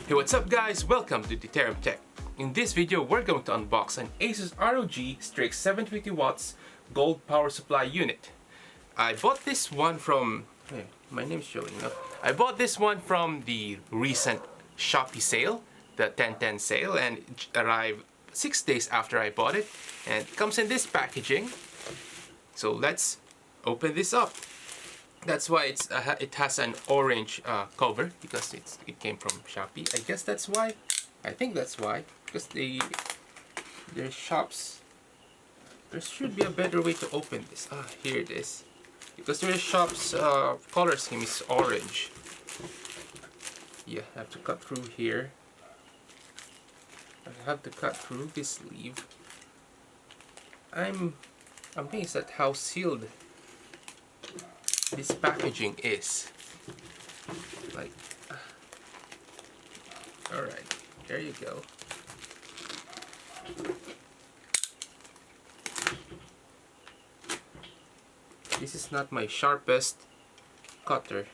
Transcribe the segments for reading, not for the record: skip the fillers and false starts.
Hey, what's up guys? Welcome to Deuterium Tech. In this video, we're going to unbox an ASUS ROG Strix 750W gold power supply unit. I bought this one from... Hey, my name's showing up. I bought this one from the recent Shopee sale, the 10/10 sale, and it arrived 6 days after I bought it. And it comes in this packaging. So let's open this up. That's why it has an orange cover, because it came from Shopee. I guess that's why. I think that's why. Because their shops, there should be a better way to open this. Here it is. Because their shop's color scheme is orange. Yeah, I have to cut through here. I have to cut through this sleeve. I'm amazed at how sealed this packaging is. Like, alright, there you go. This is not my sharpest cutter.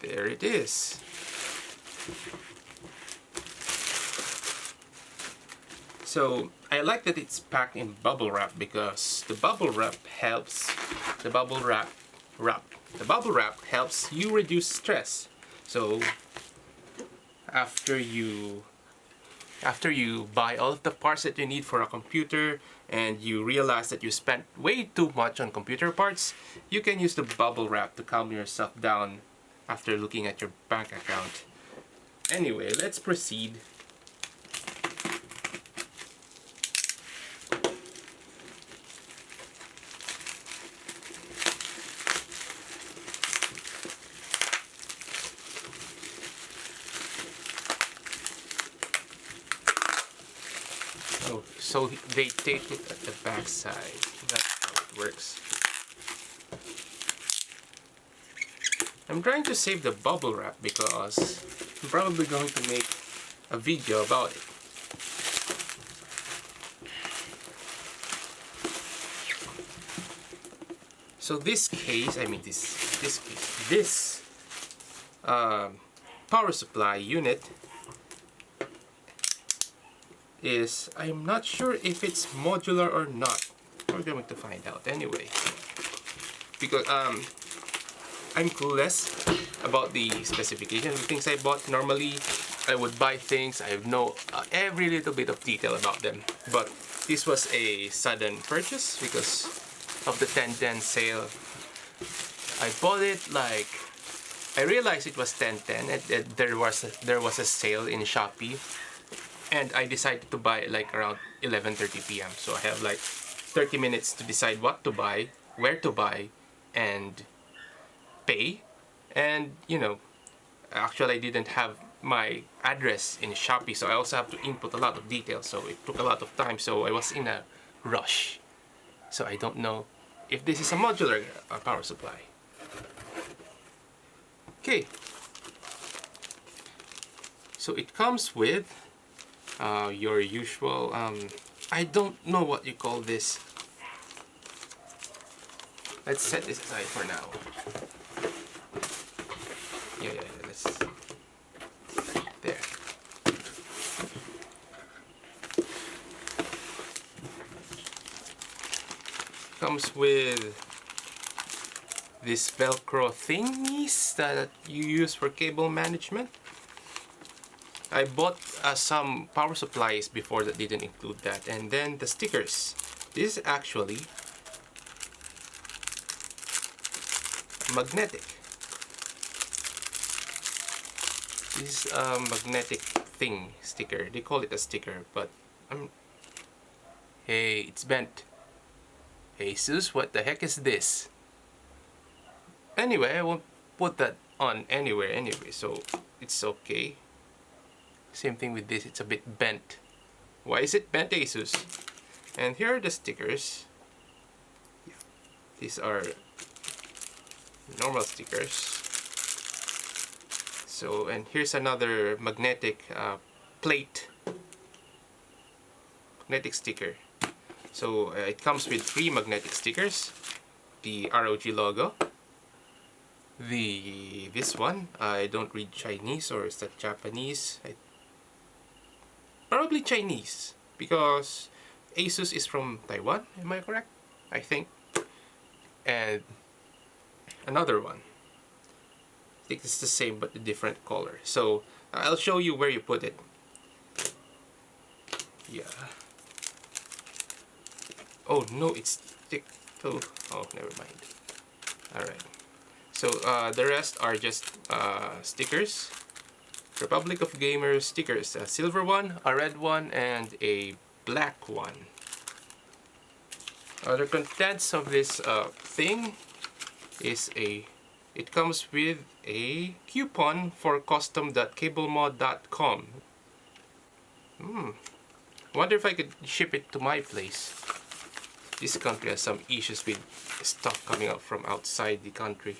There it is. So I like that it's packed in bubble wrap, because the bubble wrap helps you reduce stress. So after you buy all of the parts that you need for a computer and you realize that you spent way too much on computer parts, you can use the bubble wrap to calm yourself down after looking at your bank account. Anyway, let's proceed. Oh, so they tape it at the back side. That's how it works. I'm trying to save the bubble wrap because I'm probably going to make a video about it. So this power supply unit is, I'm not sure if it's modular or not. We're going to find out anyway. Because I'm clueless about the specifications of things I bought. Normally, I would buy things, I know every little bit of detail about them. But this was a sudden purchase because of the 10/10 sale. I bought it like, I realized it was 10/10 and there was a sale in Shopee. And I decided to buy it like around 11:30 p.m. So I have like 30 minutes to decide what to buy, where to buy, and pay. And you know, actually I didn't have my address in Shopee, so I also have to input a lot of details, so it took a lot of time, so I was in a rush. So I don't know if this is a modular power supply. Okay, so it comes with your usual I don't know what you call this. Let's set this aside for now. Yeah, let's... There. Comes with this Velcro thingies that you use for cable management. I bought some power supplies before that didn't include that. And then the stickers. This is actually magnetic. This is a magnetic thing, sticker. They call it a sticker, but hey, it's bent. ASUS, what the heck is this? Anyway, I won't put that on anywhere anyway, so it's okay. Same thing with this, it's a bit bent. Why is it bent, ASUS? And here are the stickers. These are normal stickers. So, and here's another magnetic plate, magnetic sticker. So it comes with 3 magnetic stickers, the ROG logo, this one, I don't read Chinese, or is that Japanese? Probably Chinese, because ASUS is from Taiwan, am I correct? I think. And another one, I think it's the same but a different color. So I'll show you where you put it. Yeah. Oh no, it's thick too. Oh, never mind. Alright. So the rest are just stickers. Republic of Gamers stickers. A silver one, a red one, and a black one. The contents of this thing is it comes with a coupon for custom.cablemod.com. Wonder if I could ship it to my place. This country has some issues with stuff coming out from outside the country.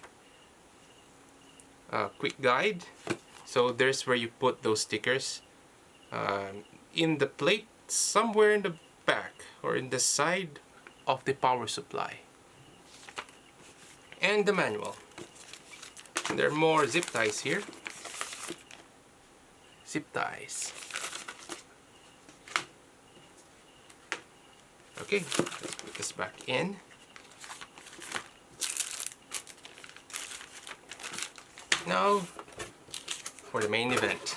Quick guide. So there's where you put those stickers. In the plate, somewhere in the back or in the side of the power supply. And the manual. And there are more zip ties here. Zip ties. Okay, let's put this back in. Now for the main event.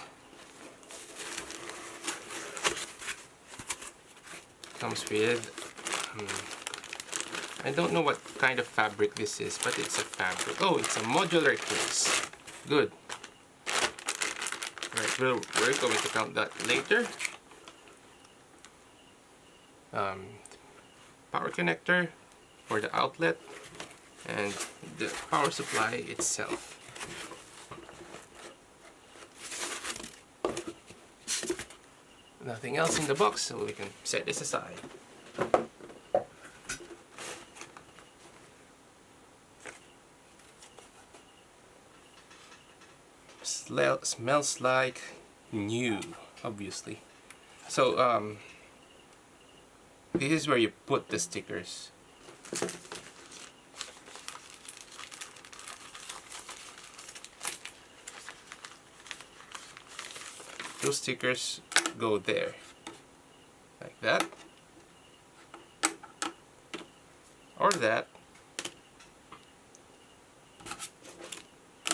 Comes with I don't know what kind of fabric this is, but it's a fabric. Oh, it's a modular case. Good. Right, we're going to count that later. Power connector for the outlet and the power supply itself. Nothing else in the box, so we can set this aside. Smells like new, obviously. So this is where you put the stickers. Those stickers go there, like that, or that,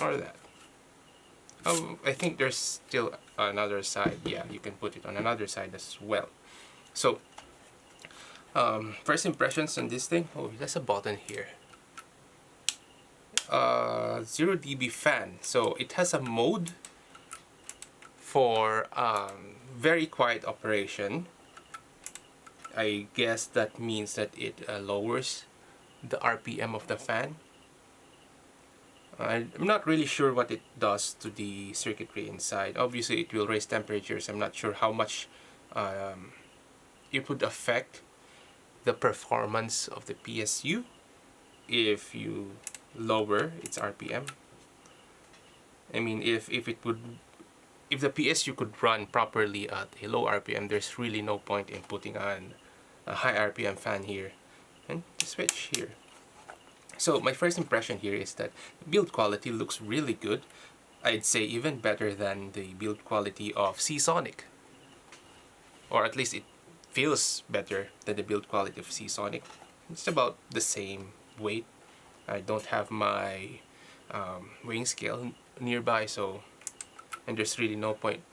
or that. Oh, I think there's still another side. Yeah, you can put it on another side as well. So first impressions on this thing. Oh, there's a button here. 0 dB fan. So it has a mode for very quiet operation. I guess that means that it lowers the RPM of the fan. I'm not really sure what it does to the circuitry inside. Obviously it will raise temperatures. I'm not sure how much it would affect the performance of the PSU if you lower its RPM. I mean, if the PSU could run properly at a low RPM, there's really no point in putting on a high RPM fan here. And the switch here. So my first impression here is that the build quality looks really good. I'd say even better than the build quality of Seasonic. Or at least it feels better than the build quality of Seasonic. It's about the same weight. I don't have my weighing scale nearby, so and there's really no point.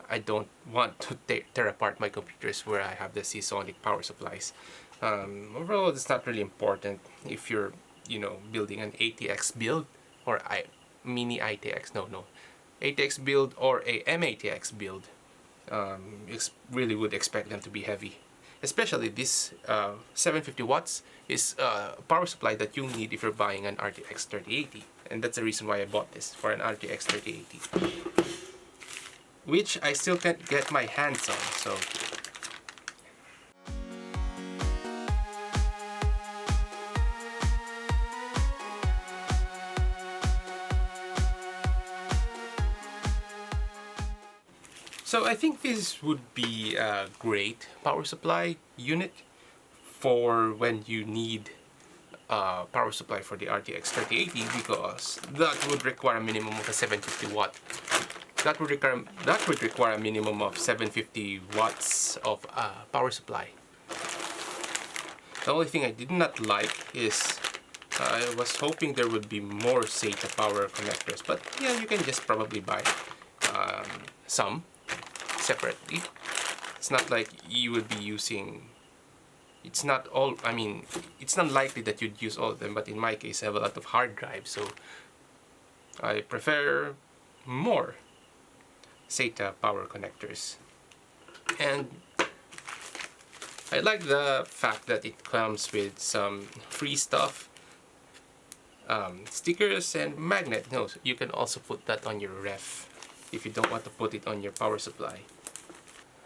I don't want to tear apart my computers where I have the Seasonic power supplies. Overall, it's not really important if you're, you know, building an ATX build or mini ITX. No, ATX build or a MATX build. Really would expect them to be heavy. Especially this 750 watts is a power supply that you'll need if you're buying an RTX 3080. And that's the reason why I bought this, for an RTX 3080. Which I still can't get my hands on, so... So I think this would be a great power supply unit for when you need power supply for the RTX 3080, because that would require a minimum of a 750 watt. That would require a minimum of 750 watts of power supply. The only thing I did not like is I was hoping there would be more SATA power connectors, but yeah, you can just probably buy some separately. It's not like you would be using, it's not all, I mean, it's not likely that you'd use all of them, but in my case I have a lot of hard drives, so I prefer more SATA power connectors. And I like the fact that it comes with some free stuff, stickers and magnet. No, you can also put that on your ref if you don't want to put it on your power supply.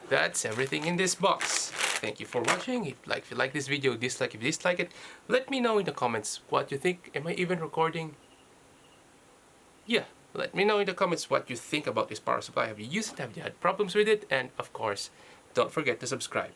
That's everything in this box. Thank you for watching. If you like this video, dislike if you dislike it. Let me know in the comments what you think. Am I even recording? Yeah, let me know in the comments what you think about this power supply. Have you used it? Have you had problems with it? And of course, don't forget to subscribe.